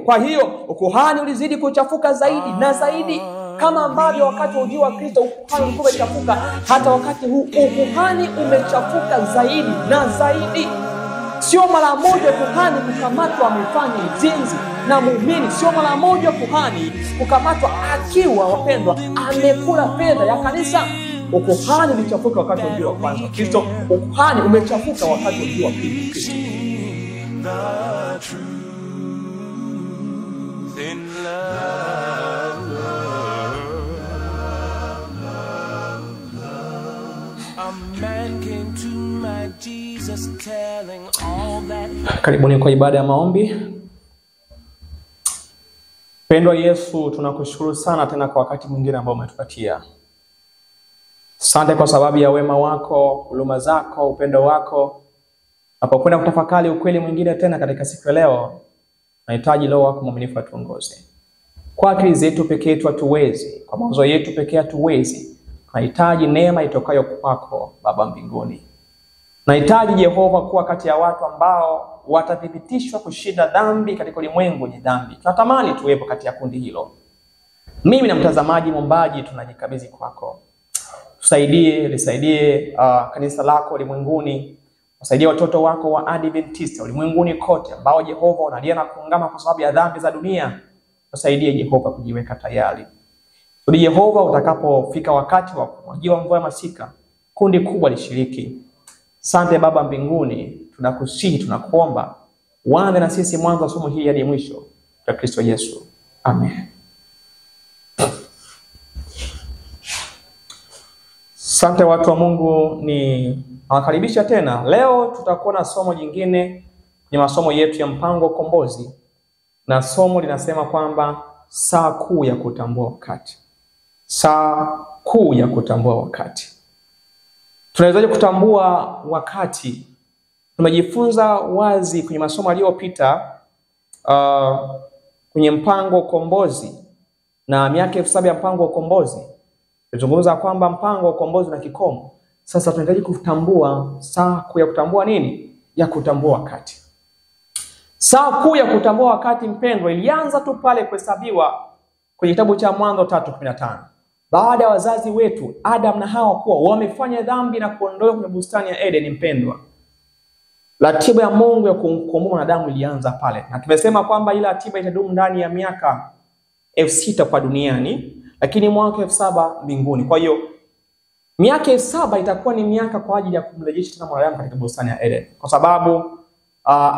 Kwa hiyo ukuhani ulizidi kuchafuka zaidi na zaidi, kama ambavyo wakati wa ujio wa Kristo ukuhani ulikuwa umechafuka, hata wakati huu ukuhani umechafuka zaidi na zaidi. Sio mara moja kuhani kukamatwa amefanya uzinzi na muumini, sio mara moja kuhani kukamatwa akiwa, wapendwa, amekula fedha ya kanisa. Ukuhani ulichafuka wakati wa ujio wa kwanza wa Kristo, ukuhani umechafuka wakati wa ujio wa pili wa Kristo. Karibuni kwa ibada ya maombi. Mpendwa Yesu, tunakushukuru sana tena kwa wakati mwingine ambao umetupatia. Asante kwa sababu ya wema wako, huruma zako, upendo wako. Napokwenda kutafakari ukweli mwingine tena katika siku ya leo, nahitaji Roho wako mwaminifu atuongoze. Kwa akili zetu pekee yetu hatuwezi, kwa mawazo yetu pekee hatuwezi. Nahitaji neema itokayo kwako Baba mbinguni. Nahitaji Jehova kuwa kati ya watu ambao watathibitishwa kushinda dhambi katika ulimwengu wenye dhambi. Tunatamani tuwepo kati ya kundi hilo. Mimi na mtazamaji mwombaji tunajikabidhi kwako. Tusaidie, lisaidie kanisa lako ulimwenguni. Usaidie watoto wako wa Adventista ulimwenguni kote ambao Jehova wanalia na kuungama kwa sababu ya dhambi za dunia. Tusaidie Jehova kujiweka tayari. Tudi Jehova utakapofika wakati wa kumwagiwa mvua ya masika, kundi kubwa lishiriki. Asante Baba mbinguni, tunakusihi, tunakuomba uanze na sisi mwanzo wa somo hili hadi mwisho kwa Kristo Yesu. Amen. Asante watu wa Mungu, ni nawakaribisha tena. Leo tutakuwa na somo jingine kwenye masomo yetu ya mpango wa ukombozi, na somo linasema kwamba saa kuu ya kutambua wakati. Saa kuu ya kutambua wakati. Tunawezaje kutambua wakati? Tumejifunza wazi kwenye masomo yaliyopita kwenye mpango wa ukombozi na miaka 7 ya mpango wa ukombozi. Tulizungumza kwamba mpango wa ukombozi na kikomo. Sasa tunahitaji kutambua saa kuu ya kutambua nini? Ya kutambua wakati. Saa kuu ya kutambua wakati, mpendwa, ilianza tu pale kuhesabiwa kwenye kitabu cha Mwanzo 3:15. Baada ya wazazi wetu Adam na Hawa kuwa wamefanya dhambi na kuondolewa kwenye bustani ya Eden, mpendwa, ratiba ya Mungu ya kumkomboa mwanadamu ilianza pale. Na tumesema kwamba ile ratiba itadumu ndani ya miaka 6,000 kwa duniani, lakini mwaka 7,000 mbinguni. Kwa hiyo miaka 7 itakuwa ni miaka kwa ajili ya kumrejesha tena mwanadamu katika bustani ya Eden. Kwa sababu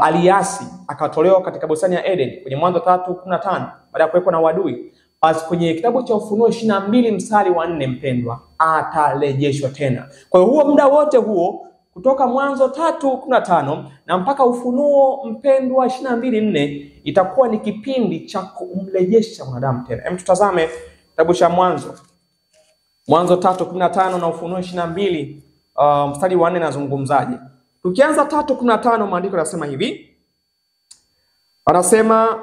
aliasi akatolewa katika bustani ya Eden kwenye Mwanzo 3:15 baada ya kuwekwa na uadui. Basi kwenye kitabu cha Ufunuo 22 mstari wa 4, mpendwa, atarejeshwa tena. Kwa hiyo huo muda wote huo kutoka Mwanzo 3:15 na mpaka Ufunuo, mpendwa, 22:4 itakuwa ni kipindi cha kumrejesha mwanadamu tena. Hem, tutazame kitabu cha Mwanzo 3:15 na Ufunuo 22 mstari wa 4 nazungumzaje. Tukianza 3:15, maandiko yanasema hivi. Anasema,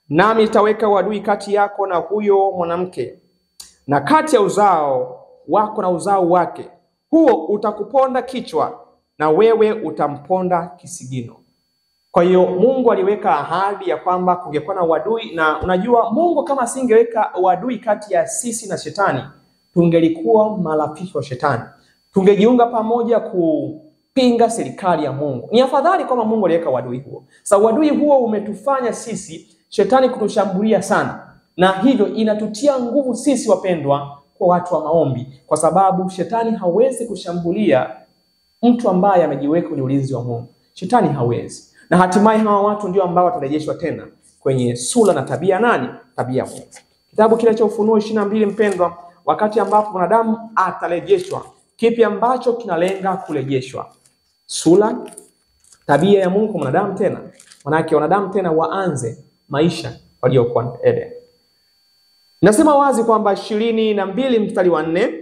nami nitaweka uadui kati yako na huyo mwanamke, na kati ya uzao wako na uzao wake. Huo utakuponda kichwa na wewe utamponda kisigino. Kwa hiyo Mungu aliweka ahadi ya kwamba kungekuwa na uadui, na unajua Mungu kama asingeweka uadui kati ya sisi na shetani, tungelikuwa marafiki wa shetani. Tungejiunga pamoja kupinga serikali ya Mungu. Ni afadhali kama Mungu aliweka uadui huo. Sasa uadui huo umetufanya sisi shetani kutushambulia sana, na hivyo inatutia nguvu sisi, wapendwa, kwa watu wa maombi, kwa sababu shetani hawezi kushambulia mtu ambaye amejiweka kwenye ulinzi wa Mungu. Shetani hawezi. Na hatimaye hawa watu ndio ambao watarejeshwa tena kwenye sura na tabia nani? Tabia Mungu. Kitabu kile cha Ufunuo 22, mpendwa, wakati ambapo mwanadamu atarejeshwa, kipi ambacho kinalenga kurejeshwa? Sura, tabia ya Mungu kwa mwanadamu tena. Manake wanadamu tena waanze maisha waliokuwa Eden. Nasema wazi kwamba 22 mstari wa 4,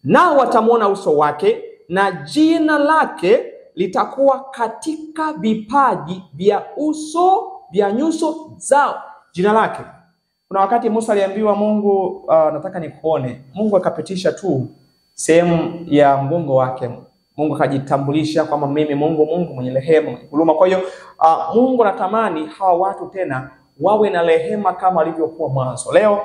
nao watamwona uso wake na jina lake litakuwa katika vipaji vya uso vya nyuso zao. Jina lake. Kuna wakati Musa aliambiwa Mungu, nataka nikuone. Mungu akapitisha tu sehemu ya mgongo wake. Mungu akajitambulisha kwamba mimi Mungu mwenye rehema, mwenye huruma. Kwa hiyo Mungu anatamani hawa watu tena wawe na rehema kama walivyokuwa mwanzo. Leo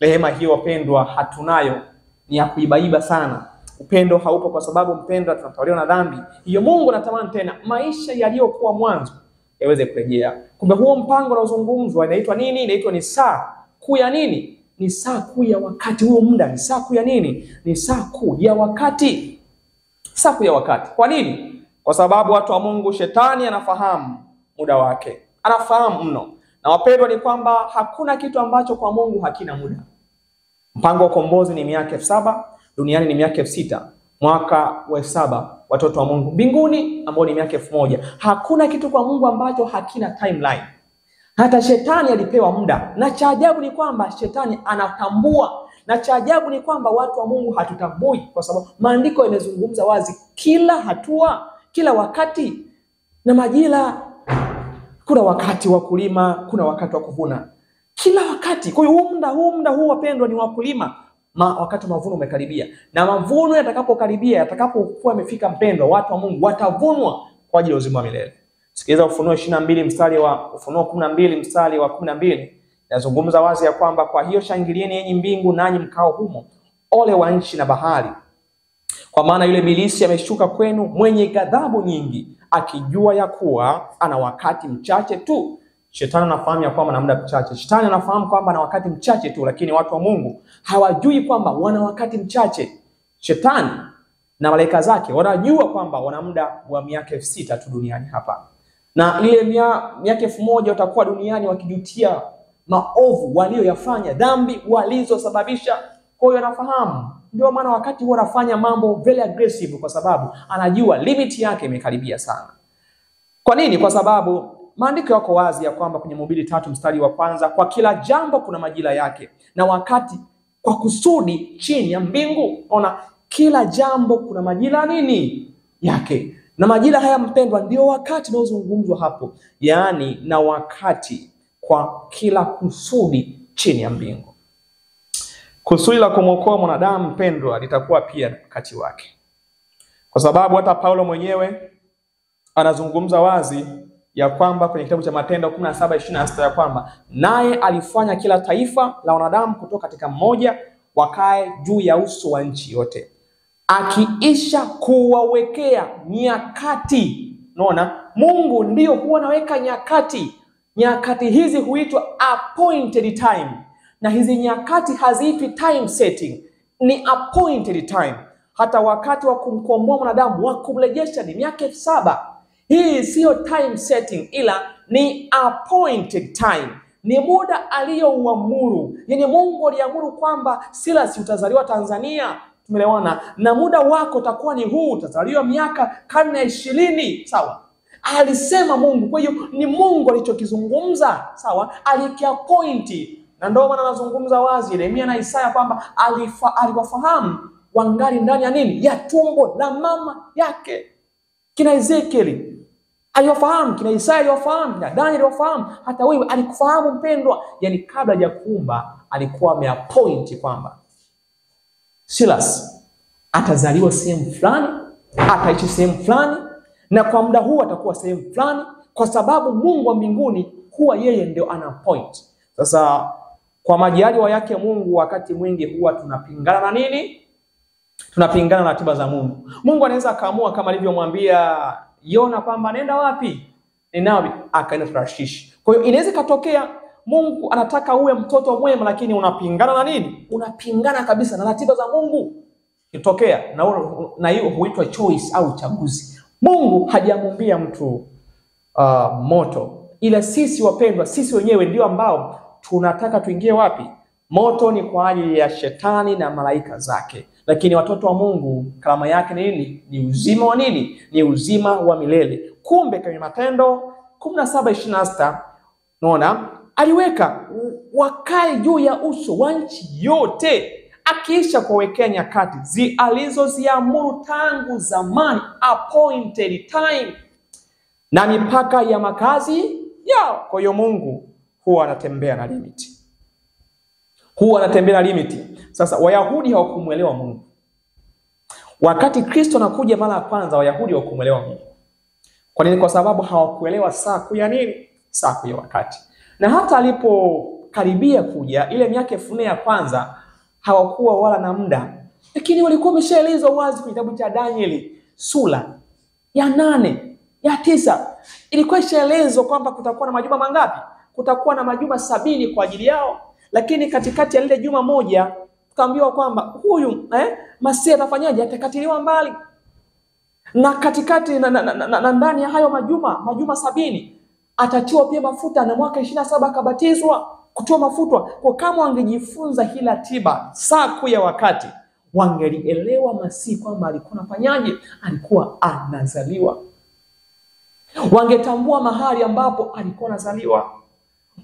rehema hiyo wapendwa hatunayo, ni ya kuibaiba sana. Upendo haupo kwa sababu mpendwa tunatawaliwa na dhambi. Hiyo Mungu anatamani tena maisha yaliyokuwa mwanzo yaweze kurejea. Kumbe huo mpango unaozungumzwa inaitwa nini? Inaitwa ni saa kuu ya nini? Ni saa kuu ya wakati. Huo muda ni saa kuu ya nini? Ni saa kuu ya wakati. Saa kuu ya wakati. Kwa nini? Kwa sababu watu wa Mungu, shetani anafahamu muda wake. Anafahamu mno. Na wapendwa ni kwamba hakuna kitu ambacho kwa Mungu hakina muda. Mpango wa ukombozi ni miaka 7, duniani ni miaka 6. Mwaka wa 7 watoto wa Mungu mbinguni ambao ni miaka 1000. Hakuna kitu kwa Mungu ambacho hakina timeline. Hata shetani alipewa muda. Na cha ajabu ni kwamba shetani anatambua. Na cha ajabu ni kwamba watu wa Mungu hatutambui, kwa sababu maandiko yanazungumza wazi kila hatua, kila wakati na majira. Kuna wakati wa kulima, kuna wakati wa kuvuna. Kila wakati. Kwa hiyo muda huu wapendwa ni wa kulima. Wakati mavuno umekaribia. Na mavuno yatakapokaribia, yatakapokuwa yamefika mpendwa, watu wa Mungu watavunwa kwa ajili ya uzima wa milele. Sikiliza Ufunuo 12 mstari wa Ufunuo 12 mstari wa 12. Yazungumza wazi ya kwamba kwa hiyo shangilieni enyi mbingu nanyi mkao humo, ole wa nchi na bahari. Kwa maana yule ibilisi ameshuka kwenu mwenye ghadhabu nyingi, akijua ya kuwa ana wakati mchache tu. Shetani anafahamu ya kwamba ana muda mchache. Shetani anafahamu kwamba ana wakati mchache tu, lakini watu wa Mungu hawajui kwamba wana wakati mchache. Shetani na malaika zake wanajua kwamba wana muda wa miaka 6 tu duniani hapa. Na ile miaka 1000 watakuwa duniani wakijutia maovu walioyafanya, dhambi walizosababisha. Kwa hiyo anafahamu. Ndio maana wakati huo anafanya mambo very aggressive, kwa sababu anajua limit yake imekaribia sana. Kwa nini? Kwa sababu maandiko yako wazi ya kwamba kwenye Mhubiri 3 mstari wa 1, kwa kila jambo kuna majira yake na wakati kwa kusudi chini ya mbingu. Ona, kila jambo kuna majira nini yake. Na majira haya mpendwa ndio wakati unaozungumzwa hapo. Yaani na wakati kwa kila kusudi chini ya mbingu. Kusudi la kumwokoa mwanadamu mpendwa litakuwa pia na wakati wake. Kwa sababu hata Paulo mwenyewe anazungumza wazi ya kwamba kwenye kitabu cha Matendo 17:26 ya kwamba naye alifanya kila taifa la wanadamu kutoka katika mmoja wakae juu ya uso wa nchi yote, akiisha kuwawekea nyakati. Unaona, Mungu ndio huwa anaweka nyakati. Nyakati hizi huitwa appointed time. Na hizi nyakati haziitwi time setting, ni appointed time. Hata wakati wa kumkomboa mwanadamu, wa kumrejesha ni miaka 7. Hii sio time setting, ila ni appointed time. Ni muda aliyouamuru. Yaani Mungu aliamuru kwamba Silas utazaliwa Tanzania. Tumeelewana? Na muda wako utakuwa ni huu, utazaliwa miaka karne 20, sawa? Alisema Mungu. Kwa hiyo ni Mungu alichokizungumza, sawa? Alikiappoint. Na ndio maana anazungumza wazi Yeremia na Isaya kwamba aliwafahamu wangali ndani ya nini? Ya tumbo la mama yake. Kina Ezekieli aliwafahamu, kina Isaya aliwafahamu, kina Daniel aliwafahamu, hata wewe alikufahamu mpendwa. Yaani kabla ya kuumba alikuwa ameappoint kwamba Silas atazaliwa sehemu fulani, ataishi sehemu fulani, na kwa muda huu atakuwa sehemu fulani, kwa sababu Mungu wa mbinguni huwa yeye ndio ana point. Sasa kwa majaliwa yake Mungu wakati mwingi huwa tunapingana na nini? Tunapingana na ratiba za Mungu. Mungu anaweza kaamua kama alivyomwambia Yona kwamba nenda wapi? Ninawi, akaenda Tarshish. Kwa hiyo inaweza katokea Mungu anataka uwe mtoto mwema, lakini unapingana na nini? Unapingana kabisa na ratiba za Mungu. Kitokea na hiyo huitwa choice au uchaguzi. Mungu hajamuumbia mtu moto, ila sisi wapendwa, sisi wenyewe ndio ambao tunataka tuingie wapi? Moto ni kwa ajili ya shetani na malaika zake. Lakini watoto wa Mungu kalama yake ni nini? Ni uzima wa nini? Ni uzima wa milele. Kumbe kwenye Matendo 17:26 unaona aliweka wakae juu ya uso wa nchi yote, akiisha kuwekea nyakati alizoziamuru tangu zamani, appointed time, na mipaka ya makazi yao. Kwa hiyo Mungu huwa anatembea na limit. Sasa Wayahudi hawakumuelewa Mungu. Wakati Kristo anakuja mara ya kwanza, Wayahudi hawakumuelewa Mungu. Kwa nini? Kwa sababu hawakuelewa saa kuu ya nini? Saa kuu ya wakati. Na hata alipokaribia kuja ile miaka 1400 ya kwanza, hawakuwa wala na muda, lakini walikuwa wameshaelezwa wazi kwenye kitabu cha Danieli sura ya 8 ya 9. Ilikuwa ishaelezwa kwamba kutakuwa na majuma mangapi? Kutakuwa na majuma 70 kwa ajili yao. Lakini katikati ya lile juma moja tukaambiwa kwamba huyu Masihi atafanyaje? Atakatiliwa mbali. Na katikati na ndani ya hayo majuma 70 atatiwa pia mafuta, na mwaka 27 akabatizwa kutoa mafuta. Kwa kama wangejifunza hii ratiba saa kuu ya wakati, wangelielewa Masihi kwamba alikuwa anafanyaje, alikuwa anazaliwa. Wangetambua mahali ambapo alikuwa anazaliwa.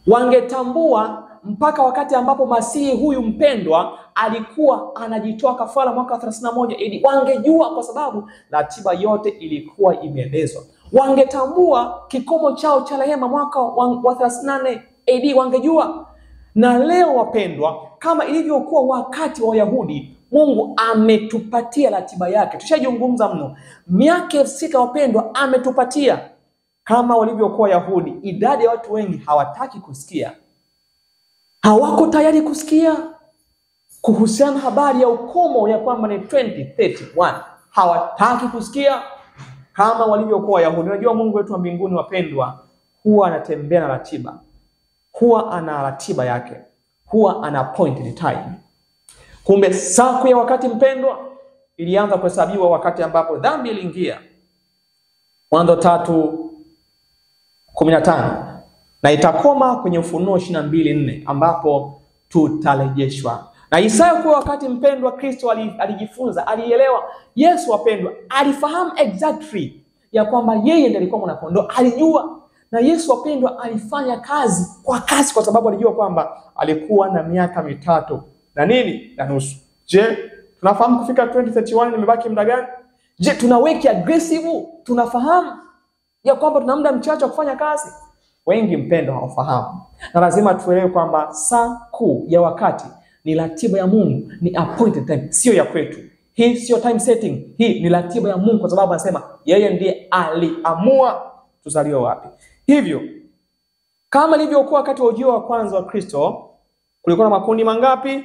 Wangetambua mpaka wakati ambapo Masihi huyu mpendwa alikuwa anajitoa kafara mwaka 31 AD. Wangejua kwa sababu ratiba yote ilikuwa imeelezwa. Wangetambua kikomo chao cha rehema mwaka wa 38 AD, wangejua. Na leo wapendwa, kama ilivyokuwa wakati wa Wayahudi, Mungu ametupatia ratiba yake. Tushajizungumza mno. Miaka 6 wapendwa ametupatia. Kama walivyokuwa Wayahudi, idadi ya watu wengi hawataki kusikia. Hawako tayari kusikia kuhusiana habari ya ukomo ya kwamba ni 2031. Hawataki kusikia kama walivyokuwa Wayahudi. Unajua Mungu wetu wa mbinguni wapendwa, huwa anatembea na ratiba. Huwa ana ratiba yake. Huwa ana appointed time. Kumbe saa ya wakati mpendwa ilianza kuhesabiwa wakati ambapo dhambi iliingia. Mwanzo 3:15. Na itakoma kwenye Ufunuo 22:4 ambapo tutarejeshwa. Na Isaya kwa wakati mpendwa Kristo alijifunza, alielewa. Yesu wapendwa alifahamu exactly ya kwamba yeye ndiye alikuwa mwana kondoo, alijua. Na Yesu wapendwa alifanya kazi kwa kasi kwa sababu alijua kwamba alikuwa na miaka 3.5. Je, tunafahamu kufika 2031 nimebaki muda gani? Je, tunaweki aggressive? Tunafahamu ya kwamba tuna muda mchache wa kufanya kazi? Wengi mpendwa hawafahamu. Na lazima tuelewe kwamba saa kuu ya wakati ni ratiba ya Mungu, ni appointed time, sio ya kwetu. Hii sio time setting, hii ni ratiba ya Mungu kwa sababu anasema yeye ndiye aliamua tuzaliwe wapi. Hivyo kama ilivyokuwa wakati wa ujio wa kwanza wa Kristo, kulikuwa na makundi mangapi?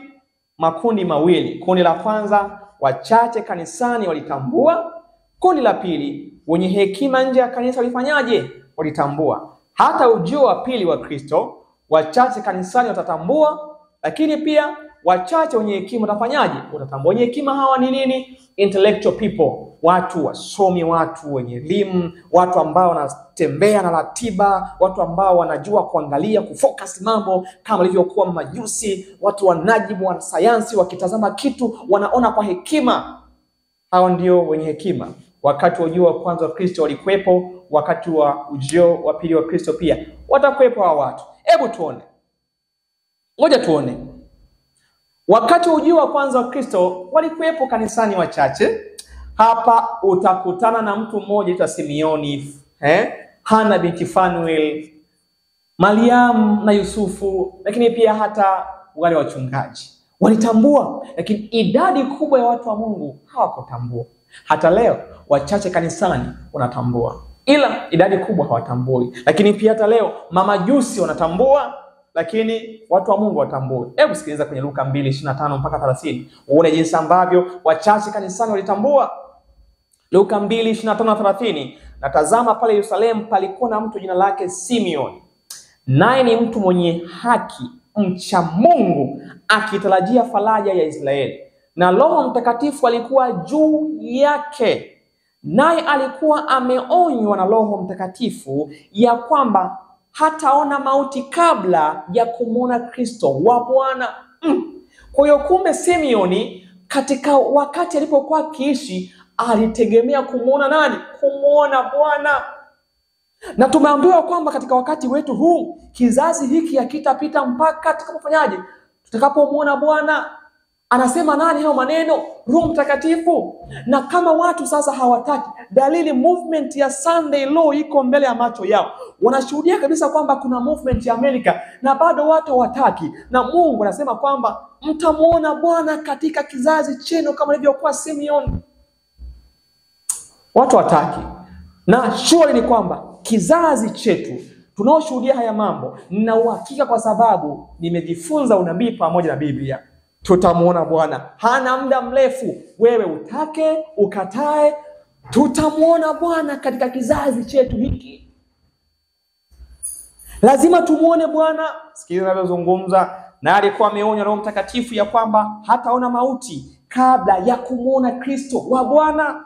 Makundi mawili. Kundi la kwanza, wachache kanisani walitambua. Kundi la pili, wenye hekima nje ya kanisa walifanyaje? Walitambua. Hata ujio wa pili wa Kristo, wachache kanisani watatambua, lakini pia wachache wenye hekima watafanyaje? Watatambua. Wenye hekima hawa ni nini? Intellectual people, watu wasomi, watu wenye elimu, watu ambao wanatembea na ratiba, watu ambao wanajua kuangalia, kufocus mambo kama walivyokuwa Majusi, watu wanajibu, wa sayansi, wakitazama kitu wanaona kwa hekima. Hao ndio wenye hekima. Wakati wa ujio wa kwanza wa Kristo walikuwepo, wakati wa ujio wa pili wa Kristo pia watakuwepo hao watu. Hebu tuone. Ngoja tuone. Wakati wa ujio wa kwanza wa Kristo walikuwepo kanisani wachache. Hapa utakutana na mtu mmoja aitwa Simeoni, Hana binti Fanuel, Mariam na Yusufu, lakini pia hata wale wachungaji. Walitambua, lakini idadi kubwa ya watu wa Mungu hawakutambua. Hata leo wachache kanisani wanatambua, ila idadi kubwa hawatambui. Lakini pia hata leo mamajusi wanatambua, lakini watu wa Mungu watambui. Hebu sikiliza kwenye Luka 2:25 mpaka 30. Uone jinsi ambavyo wachache kanisani walitambua. Luka 2:25-30. Na tazama, pale Yerusalemu palikuwa na mtu jina lake Simeoni. Naye ni mtu mwenye haki, mcha Mungu, akitarajia faraja ya Israeli. Na Roho Mtakatifu alikuwa juu yake. Naye alikuwa ameonywa na Roho Mtakatifu ya kwamba hataona mauti kabla ya kumwona Kristo wa Bwana. Kwa hiyo kumbe Simeoni katika wakati alipokuwa akiishi alitegemea kumwona nani? Kumwona Bwana. Na tumeambiwa kwamba katika wakati wetu huu kizazi hiki hakitapita mpaka tutakapofanyaje? Tutakapomwona Bwana. Anasema nani hayo maneno? Roho Mtakatifu. Na kama watu sasa hawataki, dalili movement ya Sunday Law iko mbele ya macho yao. Wanashuhudia kabisa kwamba kuna movement ya Amerika na bado watu hawataki. Na Mungu anasema kwamba mtamuona Bwana katika kizazi chenu kama ilivyokuwa Simeoni. Watu hawataki. Na sure ni kwamba kizazi chetu tunaoshuhudia haya mambo, nina uhakika kwa sababu nimejifunza unabii pamoja na Biblia, tutamuona Bwana. Hana muda mrefu, wewe utake ukatae, tutamuona Bwana katika kizazi chetu hiki. Lazima tumuone Bwana. Sikiza ninavyozungumza, na alikuwa ameonya Roho Mtakatifu ya kwamba hataona mauti kabla ya kumuona Kristo wa Bwana.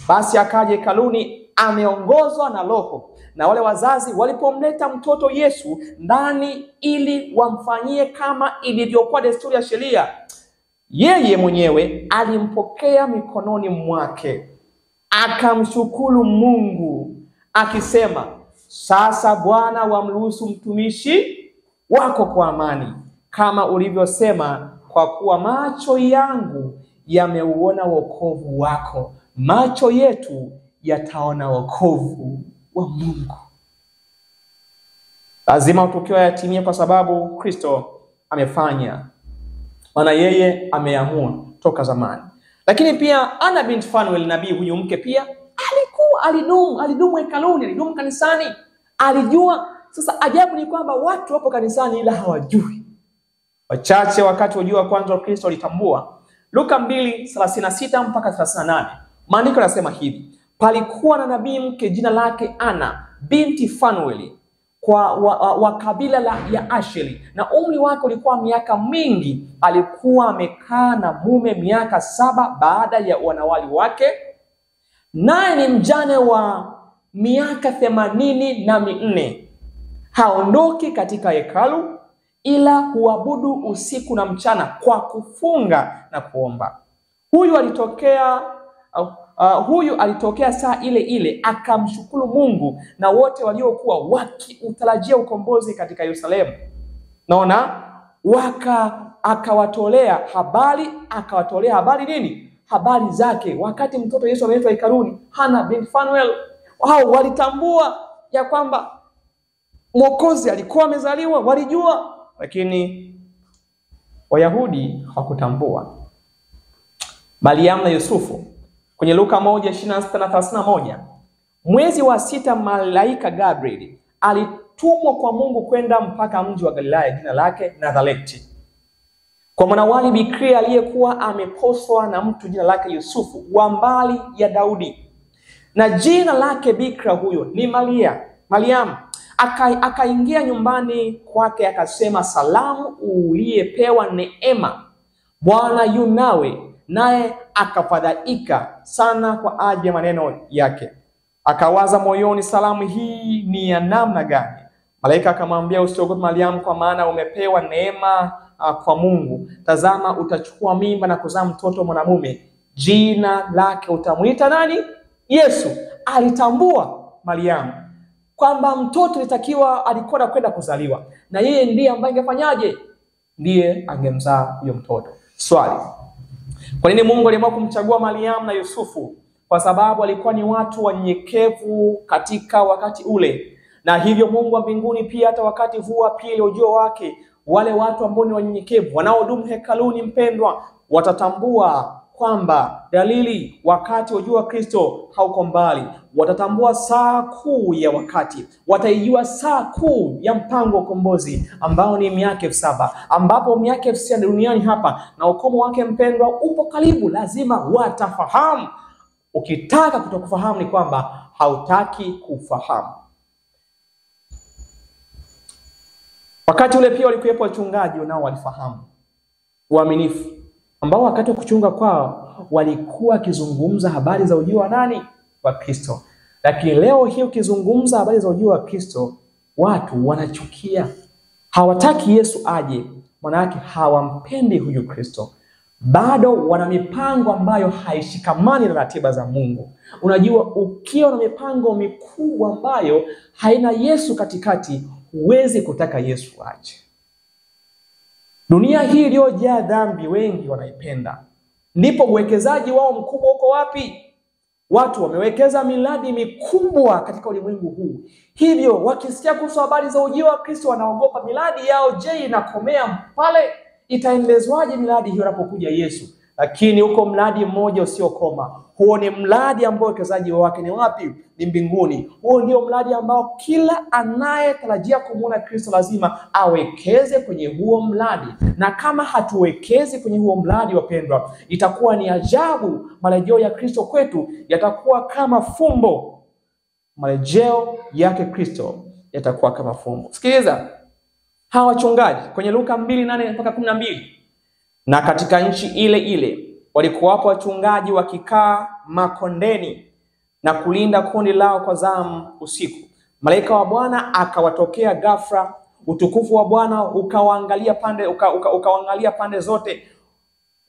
Basi akaja hekaluni ameongozwa na Roho, na wale wazazi walipomleta mtoto Yesu ndani ili wamfanyie kama ilivyokuwa desturi ya sheria, yeye mwenyewe alimpokea mikononi mwake, akamshukuru Mungu akisema, sasa Bwana, wamruhusu mtumishi wako kwa amani, kama ulivyosema, kwa kuwa macho yangu yameuona wokovu wako. Macho yetu yataona wokovu wa Mungu. Lazima tukio yatimie kwa sababu Kristo amefanya, maana yeye ameamua toka zamani. Lakini pia Anna binti Fanueli, nabii huyu mke, pia alidumu hekaluni, alidumu kanisani, alijua. Sasa ajabu ni kwamba watu wapo kanisani ila hawajui. Wachache wakati wajua kwanza wa Kristo walitambua. Luka 2:36 mpaka 38. Maandiko yanasema hivi: palikuwa na nabii mke jina lake Anna binti Fanueli wa kabila ya Asheri, na umri wake ulikuwa miaka mingi. Alikuwa amekaa na mume miaka 7 baada ya wanawali wake, naye ni mjane wa miaka 84. Haondoki katika hekalu, ila huabudu usiku na mchana kwa kufunga na kuomba. Huyu alitokea saa ile ile akamshukuru Mungu na wote waliokuwa wakiutarajia ukombozi katika Yerusalemu. Naona akawatolea habari nini? Habari zake wakati mtoto Yesu ameletwa hekaluni. Hana binti Fanuel, hao walitambua ya kwamba Mwokozi alikuwa amezaliwa, walijua, lakini Wayahudi hawakutambua. Mariamu na Yusufu kwenye Luka 1:26-31, mwezi wa 6 malaika Gabriel alitumwa kwa Mungu kwenda mpaka mji wa Galilaya jina lake Nazareti, kwa mwanawali bikira aliyekuwa ameposwa na mtu jina lake Yusufu wa mbali ya Daudi, na jina lake bikira huyo ni Mariamu. Akaingia nyumbani kwake akasema, salamu, uliyepewa neema, Bwana yu nawe. Naye akafadhaika sana kwa ajili ya maneno yake, akawaza moyoni, salamu hii ni ya namna gani? Malaika akamwambia, usiogope Mariamu, kwa maana umepewa neema kwa Mungu. Tazama, utachukua mimba na kuzaa mtoto mwanamume, jina lake utamwita nani? Yesu. Alitambua Mariamu kwamba mtoto alikuwa anakwenda kuzaliwa, na yeye ndiye ambaye angefanyaje? Ndiye angemzaa huyo mtoto. Swali: kwa nini Mungu aliamua kumchagua Mariamu na Yusufu? Kwa sababu walikuwa ni watu wanyenyekevu katika wakati ule, na hivyo Mungu wa mbinguni pia hata wakati huu wa pili ujio wake, wale watu ambao ni wanyenyekevu wanaodumu hekaluni, mpendwa, watatambua kwamba dalili wakati ujio wa Kristo hauko mbali. Watatambua saa kuu ya wakati, wataijua saa kuu ya mpango wa ukombozi ambao ni miaka 7, ambapo miaka 6 duniani hapa na ukomo wake, mpendwa, upo karibu. Lazima watafahamu. Ukitaka kutokufahamu ni kwamba hautaki kufahamu. Wakati ule pia walikuwepo wachungaji nao walifahamu uaminifu, ambao wakati wa kuchunga kwao walikuwa wakizungumza habari za ujio wa nani? Wa Kristo. Lakini leo hii ukizungumza habari za ujio wa Kristo, watu wanachukia, hawataki Yesu aje, maana yake hawampendi huyu Kristo. Bado wana mipango ambayo haishikamani na ratiba za Mungu. Unajua, ukiwa na mipango mikubwa ambayo haina Yesu katikati, huwezi kutaka Yesu aje. Dunia hii iliyojaa dhambi wengi wanaipenda. Ndipo uwekezaji wao mkubwa uko wapi? Watu wamewekeza miradi mikubwa katika ulimwengu huu. Hivyo wakisikia kuhusu habari za ujio wa Kristo wanaogopa miradi yao. Je, inakomea pale? Itaendelezwaje miradi hiyo anapokuja Yesu? lakini uko mradi mmoja usiokoma. Huo ni mradi ambao uwekezaji wake ni wapi? Ni mbinguni. Huo ndio mradi ambao kila anayetarajia kumuona Kristo lazima awekeze kwenye huo mradi. Na kama hatuwekezi kwenye huo mradi, wapendwa, itakuwa ni ajabu. Marejeo ya Kristo kwetu yatakuwa kama fumbo. Marejeo yake Kristo yatakuwa kama fumbo. Sikiliza, hawa wachungaji kwenye Luka 2:8-12, na katika nchi ile ile walikuwapo wachungaji wakikaa makondeni na kulinda kundi lao kwa zamu usiku. Malaika wa Bwana akawatokea ghafla, utukufu wa Bwana ukawaangalia pande zote,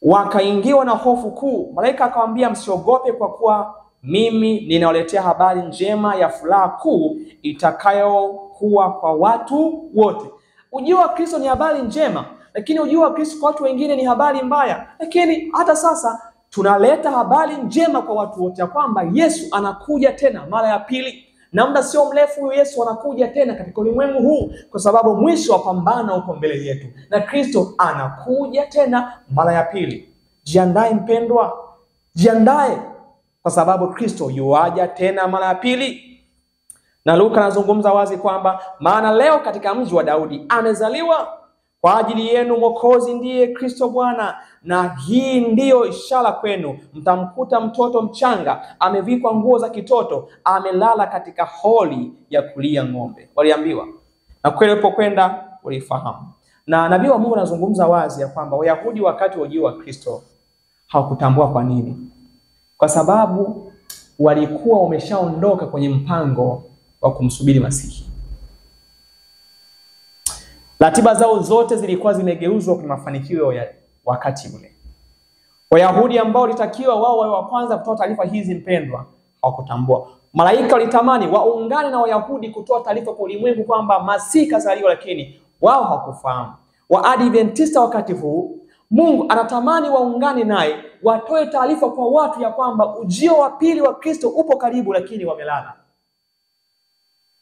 wakaingiwa na hofu kuu. Malaika akamwambia, msiogope, kwa kuwa mimi ninawaletea habari njema ya furaha kuu itakayokuwa kwa watu wote. Ujio wa Kristo ni habari njema, lakini ujio wa Kristo kwa watu wengine ni habari mbaya. Lakini hata sasa tunaleta habari njema kwa watu wote, kwamba Yesu anakuja tena mara ya pili, na muda sio mrefu huyu Yesu anakuja tena katika ulimwengu huu, kwa sababu mwisho wa pambano uko mbele yetu, na Kristo anakuja tena mara ya pili. Jiandae mpendwa, jiandae, kwa sababu Kristo yuaja tena mara ya pili. Na Luka anazungumza wazi kwamba, maana leo katika mji wa Daudi amezaliwa kwa ajili yenu Mwokozi, ndiye Kristo Bwana, na hii ndiyo ishara kwenu, mtamkuta mtoto mchanga amevikwa nguo za kitoto, amelala katika holi ya kulia ng'ombe. Waliambiwa, na kweli walipokwenda walifahamu. Na nabii wa Mungu anazungumza wazi ya kwamba Wayahudi wakati wa ujio wa Kristo hawakutambua. Kwa nini? Kwa sababu walikuwa wameshaondoka kwenye mpango wa kumsubiri Masihi. Ratiba zao zote zilikuwa zimegeuzwa kwa mafanikio ya wakati ule. Wayahudi ambao walitakiwa wao wa kwanza kutoa taarifa hizi, mpendwa, hawakutambua. Malaika walitamani waungane na Wayahudi kutoa taarifa kwa ulimwengu kwamba Masihi kazaliwa, lakini wao hawakufahamu. Waadventista wakati huu Mungu anatamani waungane naye, watoe taarifa kwa watu ya kwamba ujio wa pili wa Kristo upo karibu, lakini wamelala.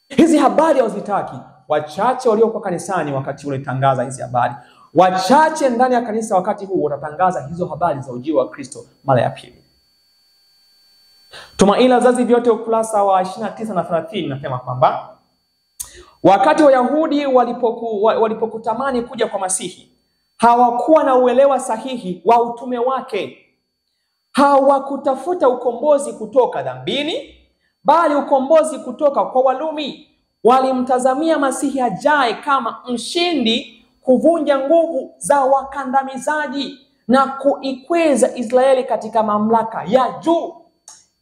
Hizi habari hawazitaki. Wachache waliokuwa kanisani wakati ule tangaza hizi habari. Wachache ndani ya kanisa wakati huu watatangaza hizo habari za ujio wa Kristo mara ya pili. Tumaini la Wazazi Vyote ukurasa wa 29 na 30 nasema kwamba, wakati Wayahudi walipokutamani kuja kwa Masihi, hawakuwa na uelewa sahihi wa utume wake. Hawakutafuta ukombozi kutoka dhambini, bali ukombozi kutoka kwa Walumi. Walimtazamia Masihi ajaye kama mshindi, kuvunja nguvu za wakandamizaji na kuikweza Israeli katika mamlaka ya juu.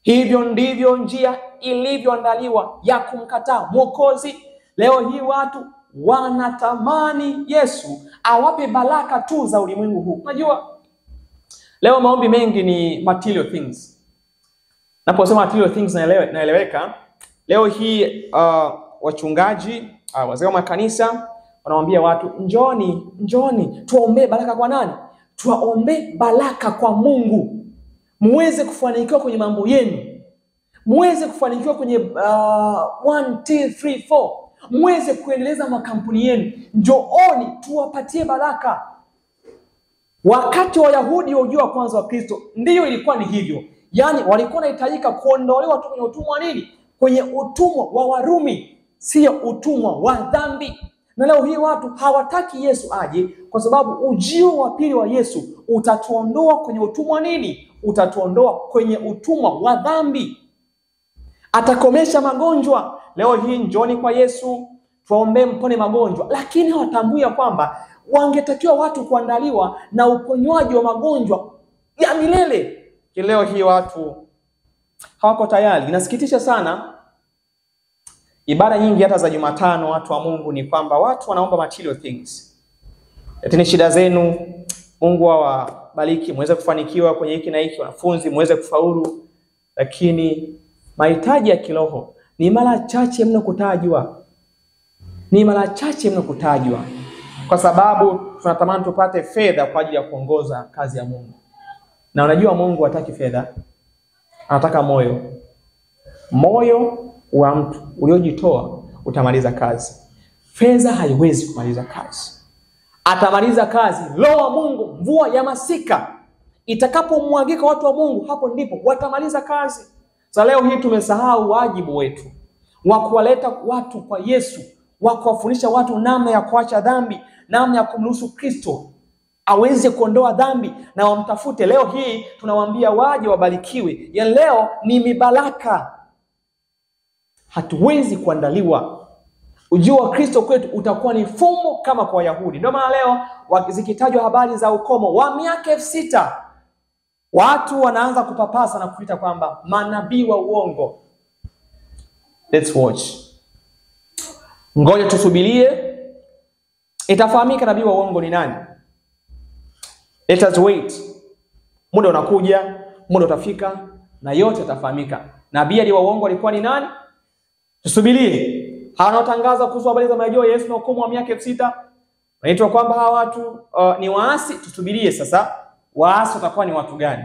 Hivyo ndivyo njia ilivyoandaliwa ya kumkataa Mwokozi. Leo hii watu wanatamani Yesu awape baraka tu za ulimwengu huu. Unajua, leo maombi mengi ni material things. Naposema material things naeleweka. Leo hii wachungaji, wazee wa makanisa wanawaambia watu, njoni tuombe baraka kwa nani? Tuombe baraka kwa Mungu. Muweze kufanikiwa kwenye mambo yenu. Muweze kufanikiwa kwenye 1 2 3 4. Muweze kuendeleza makampuni yenu. Njooni tuwapatie baraka. Wakati wa Wayahudi wa ujio wa kwanza wa Kristo ndiyo ilikuwa ni hivyo. Yaani walikuwa wanahitajika kuondolewa tu kwenye utumwa nini? Kwenye utumwa wa Warumi, sio utumwa wa dhambi. Na leo hii watu hawataki Yesu aje, kwa sababu ujio wa pili wa Yesu utatuondoa kwenye utumwa nini? Utatuondoa kwenye utumwa wa dhambi. Atakomesha magonjwa. Leo hii njoni kwa Yesu tuombe mpone magonjwa, lakini hawatambui kwamba wangetakiwa watu kuandaliwa na uponywaji wa magonjwa ya milele. Leo hii watu hawako tayari. Inasikitisha sana. Ibada nyingi hata za Jumatano, watu wa Mungu, ni kwamba watu wanaomba material things. Leteni shida zenu, Mungu awabariki, muweze kufanikiwa kwenye hiki na hiki, wanafunzi muweze kufaulu. Lakini mahitaji ya kiroho ni mara chache mno kutajwa. Ni mara chache mno kutajwa. Kwa sababu tunatamani tupate fedha kwa ajili ya kuongoza kazi ya Mungu. Na unajua Mungu hataki fedha. Anataka moyo. Moyo wa mtu uliojitoa utamaliza kazi. Fedha haiwezi kumaliza kazi. Atamaliza kazi Roho wa Mungu, mvua ya masika Itakapomwagika watu wa Mungu, hapo ndipo watamaliza kazi. Sasa leo hii tumesahau wajibu wetu wa kuwaleta watu kwa Yesu, wa kuwafundisha watu namna ya kuacha dhambi, namna ya kumruhusu Kristo aweze kuondoa dhambi na wamtafute. Leo hii tunawaambia waje wabarikiwe. Ya leo ni mibaraka. Hatuwezi kuandaliwa. Ujio wa Kristo kwetu utakuwa ni fumo kama kwa Wayahudi. Ndio maana leo zikitajwa habari za ukomo wa miaka 6000, watu wanaanza kupapasa na kuita kwamba manabii wa uongo. Let's watch. Ngoja tusubirie, itafahamika nabii wa uongo ni nani. Let us wait. Muda unakuja, muda utafika na yote yatafahamika. Nabii wa uongo alikuwa ni nani? Tusubirie. Hanatangaza kuhusu habari za majio ya Yesu na hukumu wa miaka 6000. Wanaitwa kwamba hawa watu ni waasi. Tusubirie sasa waasi watakuwa ni watu gani?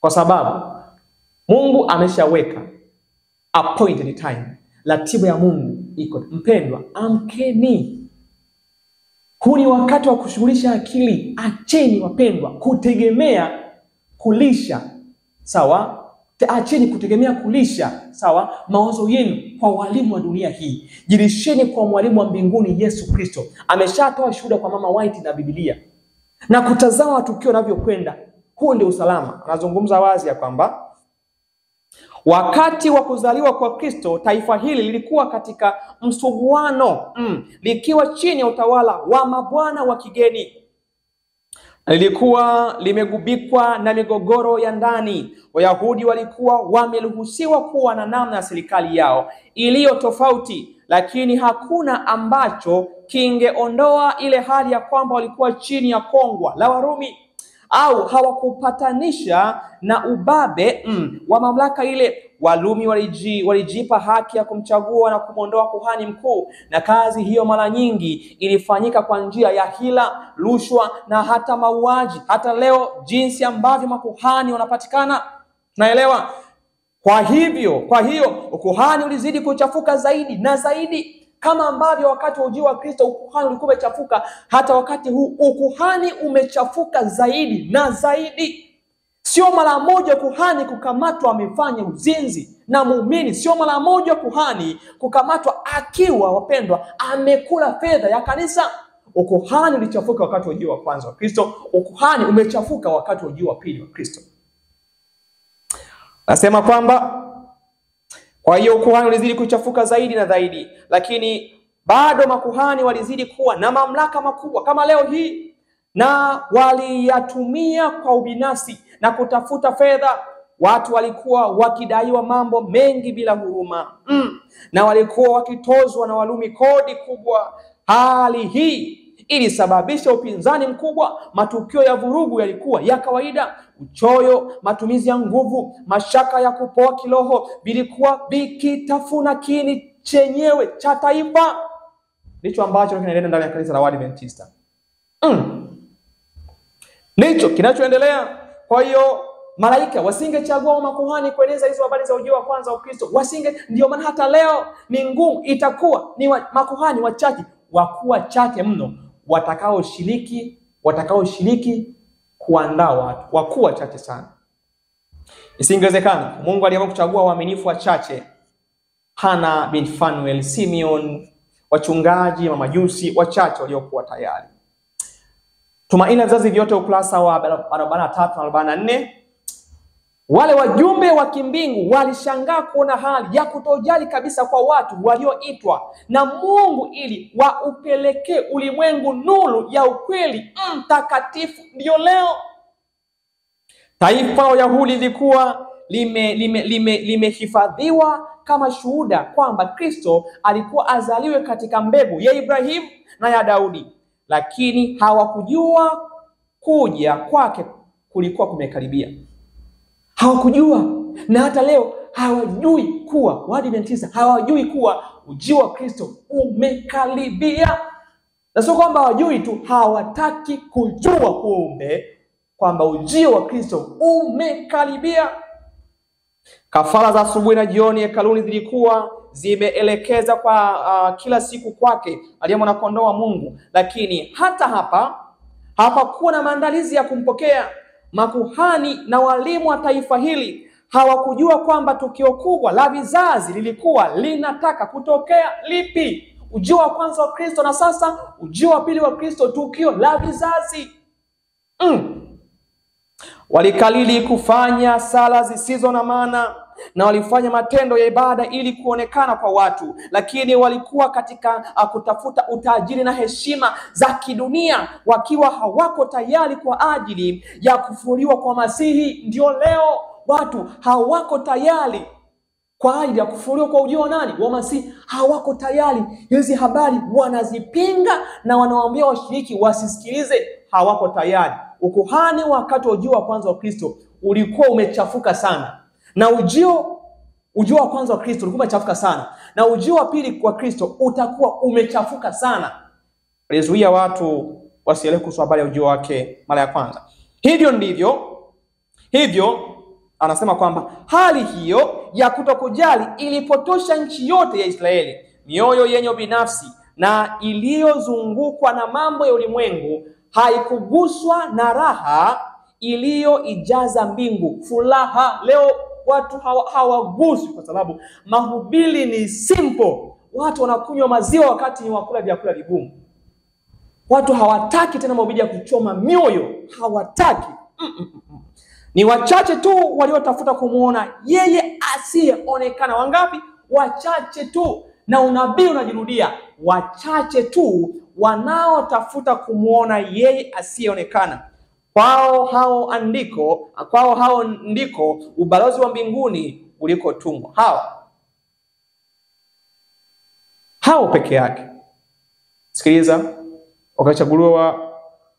Kwa sababu Mungu ameshaweka appointed time. Ratiba ya Mungu iko. Mpendwa, amkeni. Huu ni wakati wa kushughulisha akili. Acheni wapendwa kutegemea kulisha, sawa? Acheni kutegemea kulisha, sawa, mawazo yenu kwa walimu wa dunia hii. Jirisheni kwa mwalimu wa mbinguni Yesu Kristo. Ameshatoa shuhuda kwa Mama White na Biblia. Na kutazama tukio linavyokwenda, huo ndio usalama. Anazungumza wazi ya kwamba wakati wa kuzaliwa kwa Kristo, taifa hili lilikuwa katika msuguano, likiwa chini ya utawala wa mabwana wa kigeni. Lilikuwa limegubikwa na migogoro ya ndani. Wayahudi walikuwa wameruhusiwa kuwa na namna ya serikali yao iliyo tofauti, lakini hakuna ambacho kingeondoa ile hali ya kwamba walikuwa chini ya kongwa la Warumi, au hawakupatanisha na ubabe wa mamlaka ile. Warumi walijipa haki ya kumchagua na kumondoa kuhani mkuu, na kazi hiyo mara nyingi ilifanyika kwa njia ya hila, rushwa na hata mauaji. Hata leo jinsi ambavyo makuhani wanapatikana, naelewa. Kwa hiyo ukuhani ulizidi kuchafuka zaidi na zaidi. Kama ambavyo wakati wa ujio wa Kristo ukuhani ulikuwa umechafuka, hata wakati huu ukuhani umechafuka zaidi na zaidi. Sio mara moja kuhani kukamatwa amefanya uzinzi na muumini. Sio mara moja kuhani kukamatwa akiwa, wapendwa, amekula fedha ya kanisa. Ukuhani ulichafuka wakati wa ujio wa kwanza wa Kristo. Ukuhani umechafuka wakati wa ujio wa pili wa Kristo. Nasema kwamba kwa hiyo ukuhani ulizidi kuchafuka zaidi na zaidi, lakini bado makuhani walizidi kuwa na mamlaka makubwa kama leo hii, na waliyatumia kwa ubinafsi na kutafuta fedha. Watu walikuwa wakidaiwa mambo mengi bila huruma, na walikuwa wakitozwa na Warumi kodi kubwa. Hali hii ilisababisha upinzani mkubwa. Matukio ya vurugu yalikuwa ya kawaida. Uchoyo, matumizi ya nguvu, mashaka ya kupoa kiroho vilikuwa vikitafuna kiini chenyewe cha taifa. Ndicho ambacho kinaendelea ndani ya kanisa la Waadventista. Ndicho kinachoendelea. Kwa hiyo malaika wasingechagua makuhani kueneza hizo habari za ujio wa kwanza wa Kristo. Ndio maana hata leo ni ngumu, itakuwa ni makuhani wachache, wakuwa chache mno watakaoshiriki kuandaa watu, wakuwa chache sana. Isingewezekana. Mungu aliamua kuchagua waaminifu wachache. Hana bin Fanuel, Simeon, wachungaji, mamajusi wachache waliokuwa tayari. Tumaini la vizazi vyote, ukurasa wa 43 na 44. Wale wajumbe wa kimbingu walishangaa kuona hali ya kutojali kabisa kwa watu walioitwa na Mungu ili waupelekee ulimwengu nuru ya ukweli mtakatifu. Ndio leo taifa la Wayahudi lilikuwa limehifadhiwa kama shuhuda kwamba Kristo alikuwa azaliwe katika mbegu ya Ibrahimu na ya Daudi, lakini hawakujua kuja kwake kulikuwa kumekaribia. Hawakujua, na hata leo hawajui kuwa Waadventista hawajui kuwa ujio wa Kristo umekaribia. Na sio kwamba hawajui tu, hawataki kujua kumbe kwamba ujio wa Kristo umekaribia. Kafara za asubuhi na jioni hekaluni zilikuwa zimeelekeza kwa kila siku kwake aliye mwana kondoo wa Mungu, lakini hata hapa hapakuwa na maandalizi ya kumpokea. makuhani na walimu wa taifa hili hawakujua kwamba tukio kubwa la vizazi lilikuwa linataka kutokea lipi? Ujio wa kwanza wa Kristo na sasa ujio wa pili wa Kristo, tukio la vizazi. Walikalili kufanya sala zisizo na maana na walifanya matendo ya ibada ili kuonekana kwa watu, lakini walikuwa katika kutafuta utajiri na heshima za kidunia, wakiwa hawako tayari kwa ajili ya kufufuliwa kwa Masihi. Ndio leo watu hawako tayari kwa ajili ya kufufuliwa kwa ujio wa nani? Wa Masihi. Hawako tayari. Hizi habari wanazipinga na wanawaambia washiriki wasisikilize. Hawako tayari. Ukuhani wakati wa ujio wa kwanza wa Kristo ulikuwa umechafuka sana, na ujio wa kwanza wa Kristo ulikuwa umechafuka sana, na ujio wa pili wa Kristo utakuwa umechafuka sana. Alizuia watu wasielewe kuhusu habari ya ujio wake mara ya kwanza. Hivyo anasema kwamba hali hiyo ya kutokujali ilipotosha nchi yote ya Israeli. Mioyo yenye binafsi na iliyozungukwa na mambo ya ulimwengu haikuguswa na raha iliyoijaza mbingu. Furaha leo watu hawaguswi kwa sababu mahubiri ni simple. Watu wanakunywa maziwa wakati ni wakula vyakula vigumu. Watu hawataki tena mahubiri ya kuchoma mioyo, hawataki. Ni wachache tu waliotafuta kumuona yeye asiyeonekana. Wangapi? Wachache tu. Na unabii unajirudia, wachache tu wanaotafuta kumuona yeye asiyeonekana. Kwao hao ndiko ubalozi wa mbinguni ulikotumwa. Hao peke yake. Sikiliza, wakachaguliwa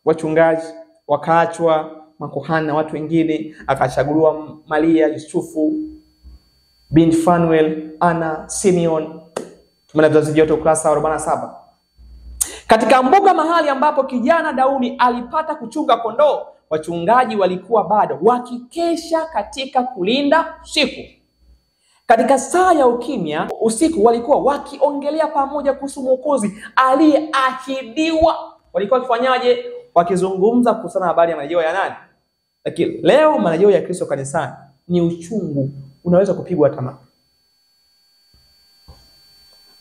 wachungaji, wakaachwa makuhani na watu wengine, akachaguliwa Maria, Yusufu, binti Fanuel, Ana, Simeon. Tumeona vizazi vyote ukurasa wa 47. Katika mbuga mahali ambapo kijana Daudi alipata kuchunga kondoo, wachungaji walikuwa bado wakikesha katika kulinda usiku. Katika saa ya ukimya usiku walikuwa wakiongelea pamoja kuhusu Mwokozi aliyeahidiwa. Walikuwa wakifanyaje? Wakizungumza kuhusiana habari ya marejeo ya nani? Lakini leo marejeo ya Kristo kanisani ni uchungu, unaweza kupigwa tamaa.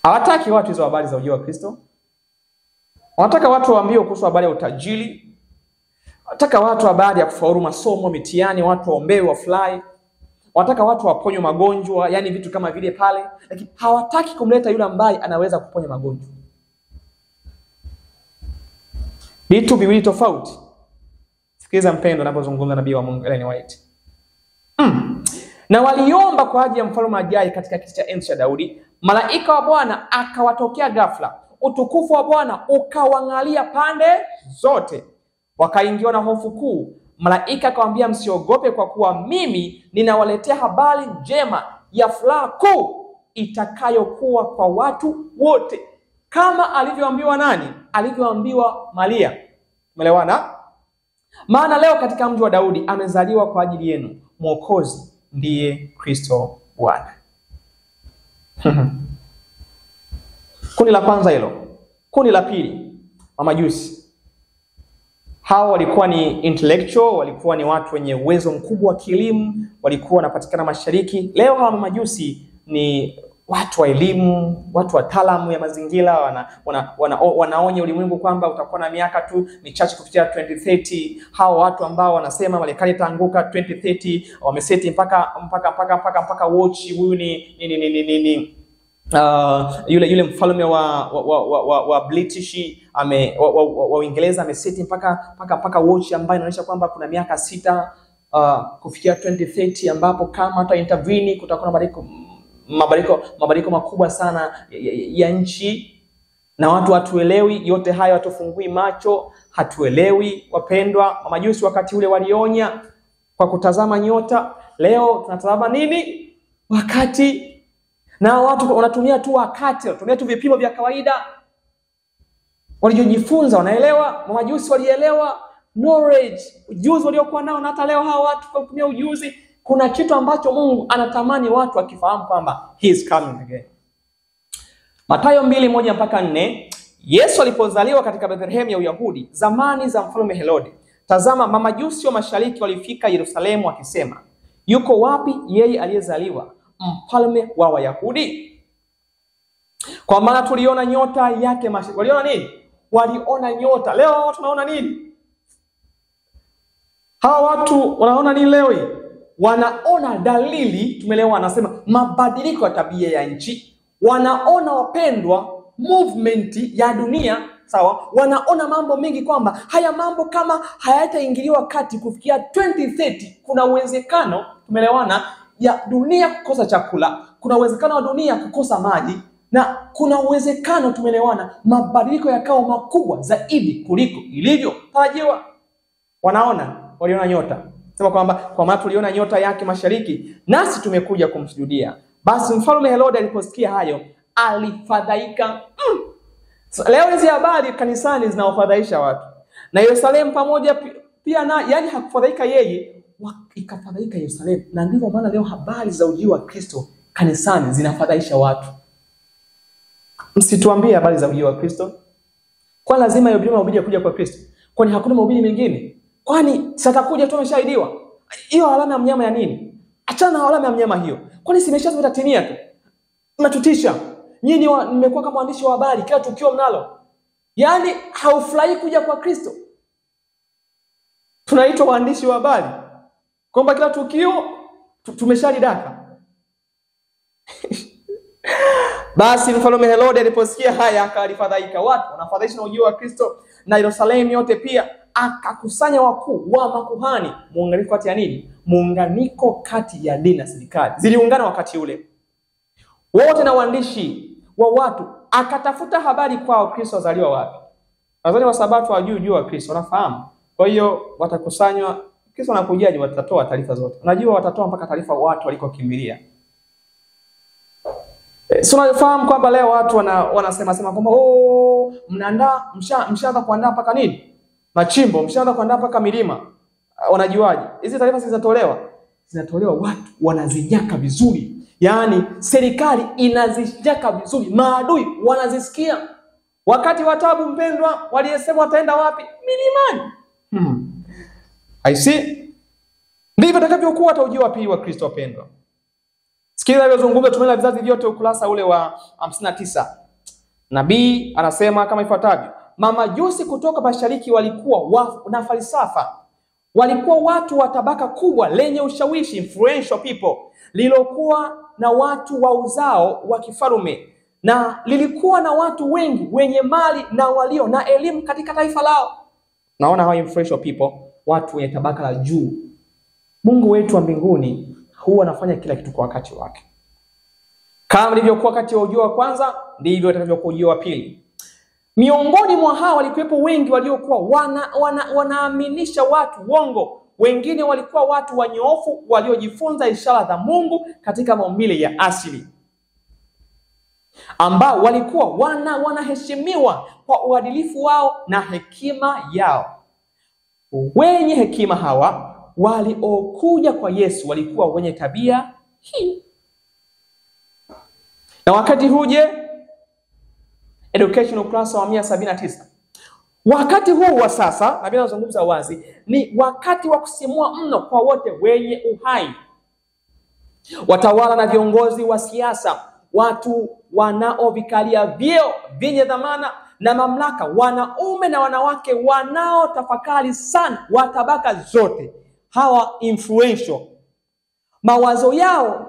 Hawataki watu hizo habari za ujio wa Kristo. Wanataka watu waambiwe kuhusu habari ya utajiri. Wanataka watu habari ya kufaulu masomo, mitihani, watu waombewe wafly. Wanataka watu waponywe magonjwa, yani vitu kama vile pale, lakini hawataki kumleta yule ambaye anaweza kuponya magonjwa. Vitu viwili tofauti. Sikiza mpendo anapozungumza nabii wa Mungu Ellen White. Na waliomba kwa ajili ya mfalme ajaye katika kiti cha enzi cha Daudi. Malaika wa Bwana akawatokea ghafla. Utukufu wa Bwana ukawangalia pande zote. Wakaingiwa na hofu kuu. Malaika akamwambia, msiogope, kwa kuwa mimi ninawaletea habari njema ya furaha kuu itakayokuwa kwa watu wote. Kama alivyoambiwa nani? Alivyoambiwa Maria. Umeelewana? Maana leo katika mji wa Daudi amezaliwa kwa ajili yenu Mwokozi, ndiye Kristo Bwana. Kundi la kwanza hilo. Kundi la pili, mamajusi. Hao walikuwa ni intellectual, walikuwa ni watu wenye uwezo mkubwa wa kielimu, walikuwa wanapatikana mashariki. Leo hawa mamajusi ni watu wa elimu, watu wataalamu ya mazingira, wanaonya ulimwengu kwamba utakuwa na miaka tu michache kufikia 2030. Hao watu ambao wanasema Marekani itaanguka 2030, wameseti mpaka watch. Huyu ni yule mfalme wa British wa Uingereza ameseti mpaka watch ambayo inaonyesha kwamba kuna miaka 6 kufikia 2030 ambapo kama hata intervene kutakuwa na mabadiliko makubwa sana ya nchi, na watu hatuelewi yote hayo, hatufungui macho, hatuelewi. Wapendwa, mamajusi wakati ule walionya kwa kutazama nyota. Leo tunatazama nini? Wakati. Na watu wanatumia tu wakati, wanatumia tu vipimo vya kawaida. Walijojifunza wanaelewa, mamajusi walielewa knowledge, ujuzi waliokuwa nao, na hata leo hawa watu kwa kutumia ujuzi. Kuna kitu ambacho Mungu anatamani watu wakifahamu kwamba he is coming again. Mathayo 2:1-4. Yesu alipozaliwa katika Bethlehem ya Uyahudi zamani za mfalme Herode, Tazama, mamajusi wa mashariki walifika Yerusalemu wakisema, yuko wapi yeye aliyezaliwa mfalme wa Wayahudi? Kwa maana tuliona nyota yake waliona nini? Waliona nyota. Leo tunaona nini? Hawa watu wanaona nini leo hii? Wanaona dalili, tumelewa, anasema mabadiliko ya tabia ya nchi. Wanaona, wapendwa, movement ya dunia, sawa? Wanaona mambo mengi kwamba haya mambo kama hayataingiliwa kati kufikia 2030 kuna uwezekano, tumelewana, ya dunia kukosa chakula, kuna uwezekano wa dunia kukosa maji, na kuna uwezekano, tumelewana, mabadiliko yakao makubwa zaidi kuliko ilivyo tarajiwa. Waliona nyota. Sema kwamba kwa maana tuliona nyota yake mashariki, nasi tumekuja kumsujudia. Basi mfalme Herode aliposikia hayo, alifadhaika. Leo hizi habari kanisani zinawafadhaisha watu. Na Yerusalemu pamoja pia na, yani hakufadhaika yeye, ikafadhaika Yerusalemu. Na ndivyo maana leo habari za ujio wa Kristo kanisani zinafadhaisha watu. Msituambie habari za ujio wa Kristo. Kwa lazima mahubiri kuja kwa Kristo? Kwani hakuna mahubiri mengine? Kwani sitakuja tu ameshaidiwa? Hiyo alama ya mnyama ya nini? Achana na alama ya mnyama hiyo. Kwani simeshazoea timia tu? Mnatutisha. Nyinyi mmekuwa kama waandishi wa habari, kila tukio mnalo. Yaani haufurahi kuja kwa Kristo. Tunaitwa waandishi wa habari kwamba kila tukio tumeshalidaka. Basi mfalme Herode aliposikia haya akalifadhaika. Watu wanafadhaishwa na ujio wa Kristo, na Yerusalemu yote pia. Akakusanya wakuu wa makuhani. Muunganiko kati ya nini? Muunganiko kati ya dini na serikali ziliungana wakati ule. Wote na waandishi wa watu, akatafuta habari kwao Kristo azaliwa wapi. Wazaliwa wa Sabato hawajui ujio wa Kristo, wanafahamu. Kwa hiyo watakusanywa, Kristo anakujaje, watatoa taarifa zote. Unajua watatoa mpaka taarifa watu walikokimbilia. Sio, unafahamu kwamba leo watu wanasema kwamba mnaandaa, mshaanza kuandaa mpaka nini? Machimbo, mshaanza kuandaa mpaka milima. Wanajuaje? Hizi taarifa zinatolewa watu wanazijaka vizuri. Yaani serikali inazijaka vizuri, maadui wanazisikia. Wakati wa taabu, mpendwa, waliyesema wataenda wapi? Milimani. I see. Ndivyo takavyokuwa hata ujio wa pili wa Kristo, wapendwa. Sikiza aliyozungumza tumela vizazi vyote, ukurasa ule wa 59. Nabii anasema kama ifuatavyo: mamajusi kutoka mashariki walikuwa na falsafa. Walikuwa watu wa tabaka kubwa lenye ushawishi, influential people, lilokuwa na watu wa uzao wa kifarume, na lilikuwa na watu wengi wenye mali na walio na elimu katika taifa lao. Naona hao influential people, watu wenye tabaka la juu. Mungu wetu wa mbinguni huwa anafanya kila kitu kwa wakati wake. Kama ilivyokuwa wakati wa ujio wa kwanza, ndivyo itakavyokuwa ujio wa pili. Miongoni mwa hao walikuwepo wengi waliokuwa wanaaminisha watu uongo. Wengine walikuwa watu wanyoofu waliojifunza ishara za Mungu katika maumbile ya asili, ambao walikuwa wanaheshimiwa kwa uadilifu wao na hekima yao. Wenye hekima hawa waliokuja kwa Yesu walikuwa wenye tabia hii. Na wakati huje Education ukurasa wa 179. Wakati huu wa sasa, na bila kuzungumza wazi, ni wakati wa kusimua mno kwa wote wenye uhai. Watawala na viongozi wa siasa, watu wanaovikalia vyeo vyenye dhamana na mamlaka, wanaume na wanawake wanaotafakari sana, wa tabaka zote, hawa influential, mawazo yao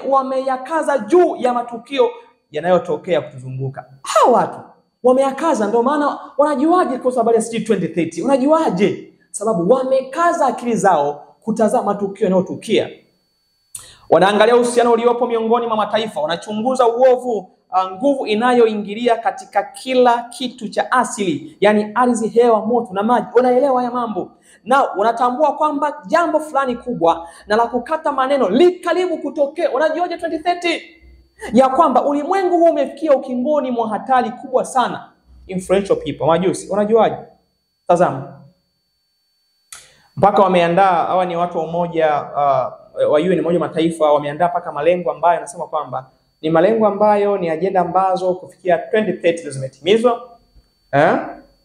wameyakaza juu ya matukio yanayotokea kutuzunguka. Hawa watu wameyakaza, ndio maana wanajuaje kwa sababu ya 2030? Unajuaje? Sababu wamekaza akili zao kutazama matukio yanayotukia. Wanaangalia uhusiano uliopo miongoni mwa mataifa, wanachunguza uovu, nguvu inayoingilia katika kila kitu cha asili, yani ardhi, hewa, moto na maji. Wanaelewa haya mambo, na wanatambua kwamba jambo fulani kubwa na la kukata maneno li karibu kutokea. Wanajuaje 2030? Ya kwamba ulimwengu huu umefikia ukingoni mwa hatari kubwa sana. Influential people, majusi, wanajuaje? Tazama. Mpaka wameandaa, hawa ni watu wa umoja wa UN, Umoja wa Mataifa, wameandaa paka malengo ambayo nasema kwamba ni malengo ambayo ni ajenda ambazo kufikia 2030 zimetimizwa.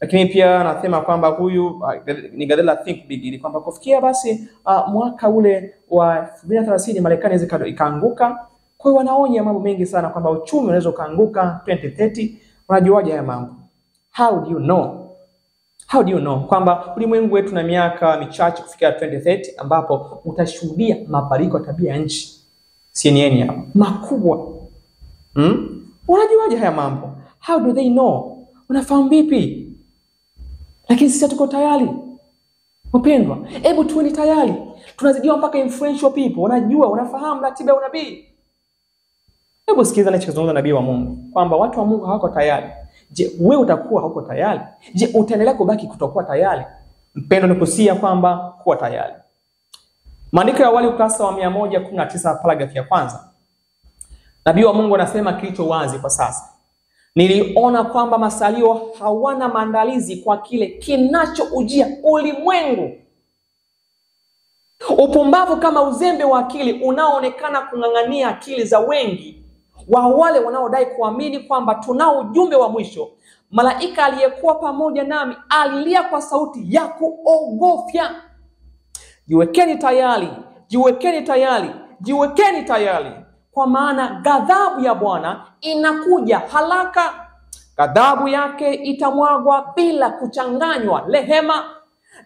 Lakini pia anasema kwamba huyu ni Gadela think big, ili kwamba kufikia basi mwaka ule wa 2030 Marekani inaweza ikaanguka. Kwa hiyo wanaonya mambo mengi sana kwamba uchumi unaweza kaanguka 2030. Unajuaje haya mambo? How do you know? How do you know kwamba ulimwengu wetu na miaka michache kufikia 2030 ambapo utashuhudia mabadiliko ya tabia ya nchi? CNN hapa makubwa. Unajuaje haya mambo? How do they know? Unafahamu vipi? Lakini sisi tuko tayari. Wapendwa, hebu tuwe tayari. Tunazidiwa mpaka influential people, wanajua, wanafahamu ratiba ya unabii. Hebu sikiza anachozungumza nabii wa Mungu kwamba watu wa Mungu hawako tayari. Je, wewe utakuwa hauko tayari? Je, utaendelea kubaki kutokuwa tayari? Mpendwa, nikusia kwamba kuwa tayari. Maandiko ya awali ukurasa wa 119 paragraph ya kwanza. Nabii wa Mungu anasema kilicho wazi kwa sasa. Niliona kwamba masalio hawana maandalizi kwa kile kinachoujia ulimwengu. Upumbavu kama uzembe wa akili unaoonekana kung'ang'ania akili za wengi wa wale wanaodai kuamini kwamba tunao ujumbe wa mwisho. Malaika aliyekuwa pamoja nami alilia kwa sauti ya kuogofya. Jiwekeni tayari, jiwekeni tayari, jiwekeni tayari. Kwa maana ghadhabu ya Bwana inakuja haraka. Ghadhabu yake itamwagwa bila kuchanganywa rehema,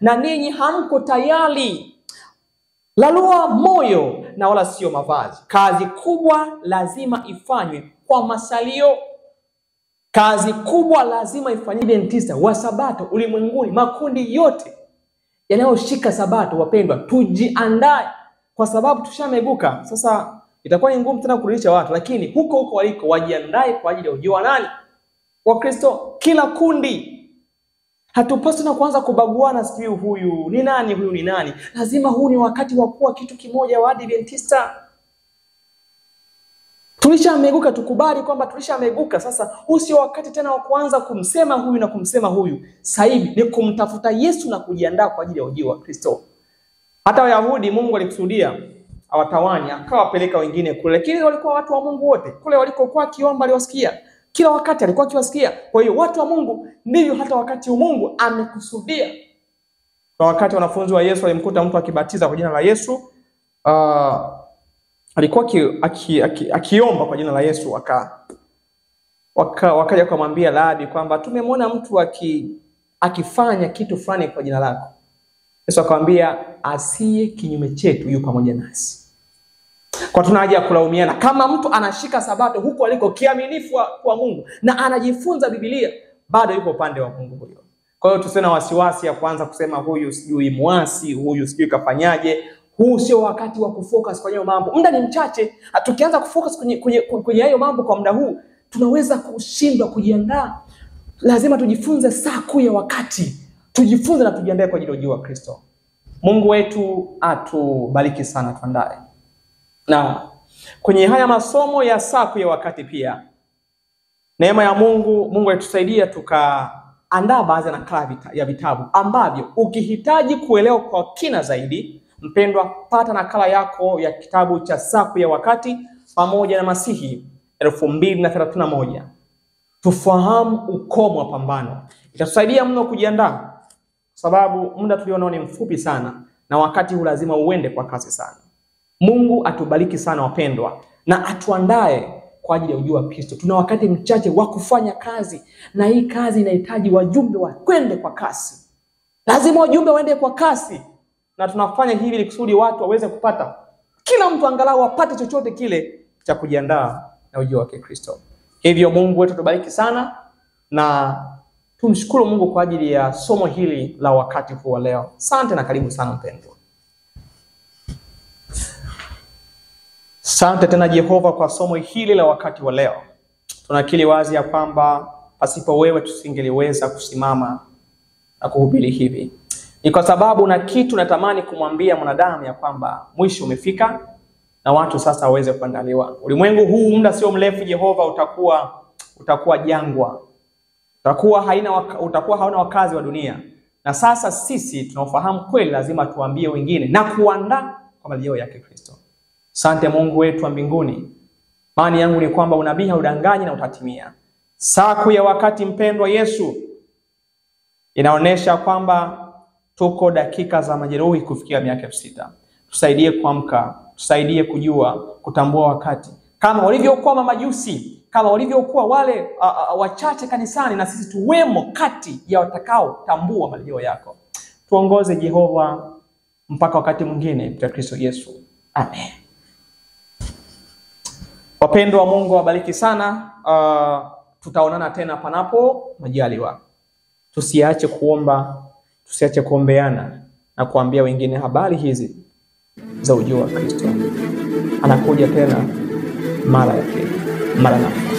na ninyi hamko tayari. Lalua moyo na wala sio mavazi. Kazi kubwa lazima ifanywe kwa masalio. Kazi kubwa lazima ifanywe. Adventista wa Sabato ulimwenguni, makundi yote yanayoshika Sabato, wapendwa, tujiandae kwa sababu tushameguka. Sasa itakuwa ni ngumu tena kurudisha watu, lakini huko waliko wajiandae kwa ajili ya ujio wa nani? Wa Kristo. Kila kundi. Hatupaswi na kuanza kubaguana, sijui huyu ni nani, huyu ni nani. Lazima huu ni wakati wa kuwa kitu kimoja wa Adventista. Tulishameguka, tukubali kwamba tulishameguka. Sasa huu sio wakati tena wa kuanza kumsema huyu na kumsema huyu. Sasa hivi ni kumtafuta Yesu na kujiandaa kwa ajili ya ujio wa Kristo. Hata Wayahudi Mungu alikusudia awatawanya, akawapeleka wengine kule, lakini walikuwa watu wa Mungu wote. Kule walikokuwa kiomba aliwasikia. Kila wakati alikuwa akiwasikia. Kwa hiyo watu wa Mungu ndivyo hata wakati Mungu amekusudia. Kwa wakati wanafunzi wa Yesu walimkuta mtu akibatiza kwa jina la Yesu, alikuwa akiomba kwa jina la Yesu, wakaja kumwambia Rabi kwamba tumemwona mtu akifanya kitu fulani kwa jina lako. Yesu akamwambia asiye kinyume chetu yu pamoja nasi. Kwa tuna haja ya kulaumiana. Kama mtu anashika Sabato huko aliko kiaminifu kwa Mungu na anajifunza Biblia, bado yuko upande wa Mungu huyo. Kwa hiyo tusena wasiwasi ya kuanza kusema huyu sijui muasi, huyu sijui kafanyaje. Huu sio wakati wa kufocus kwa hayo mambo. Muda ni mchache. Tukianza kufocus kwenye hayo mambo kwa muda huu, tunaweza kushindwa kujiandaa. Lazima tujifunze saa kuu ya wakati. Tujifunze na tujiandae kwa ajili ya ujio wa Kristo. Mungu wetu atubariki sana, tuandae. Na kwenye haya masomo ya saa kuu ya wakati pia, neema ya Mungu alitusaidia tukaandaa baadhi ya nakala ya vitabu ambavyo ukihitaji kuelewa kwa kina zaidi, mpendwa, pata nakala yako ya kitabu cha saa kuu ya wakati pamoja na Masihi 2031. Tufahamu ukomo wa pambano. Itatusaidia mno kujiandaa, sababu muda tulionao ni mfupi sana na wakati huu lazima uende kwa kasi sana. Mungu atubariki sana wapendwa, na atuandae kwa ajili ya ujio wa Kristo. Tuna wakati mchache wa kufanya kazi, na hii kazi inahitaji wajumbe waende kwa kasi. Lazima wajumbe waende kwa kasi, na tunafanya hivi ili kusudi watu waweze kupata, kila mtu angalau apate chochote kile cha kujiandaa na ujio wa Kristo. Hivyo Mungu wetu tubariki sana, na tumshukuru Mungu kwa ajili ya somo hili la wakati huu leo. Asante na karibu sana mpendwa. Asante tena Jehova kwa somo hili la wakati wa leo. Tunakiri wazi ya kwamba pasipo wewe tusingeliweza kusimama na kuhubiri hivi. Ni kwa sababu na kitu natamani kumwambia mwanadamu ya kwamba mwisho umefika na watu sasa waweze kuandaliwa. Ulimwengu huu muda sio mrefu Jehova utakuwa jangwa. Utakuwa hauna wakazi wa dunia. Na sasa sisi tunaofahamu kweli lazima tuambie wengine na kuandaa kwa marejeo yake Kristo. Asante Mungu wetu wa mbinguni. Imani yangu ni kwamba unabii haudanganyi na utatimia. Saa kuu ya wakati mpendwa Yesu Inaonyesha kwamba tuko dakika za majeruhi kufikia miaka 6000. Tusaidie kuamka, tusaidie kujua, kutambua wakati. Kama walivyokuwa mamajusi, kama walivyokuwa wale wachache kanisani, na sisi tuwemo kati ya watakao tambua marejeo yako. Tuongoze Jehova mpaka wakati mwingine kwa Kristo Yesu. Amen. Wapendwa wa Mungu, wabariki sana. Tutaonana tena panapo majaliwa. Tusiache kuomba, tusiache kuombeana na kuambia wengine habari hizi za ujio wa Kristo. Anakuja tena mara ya pili. Maranatha.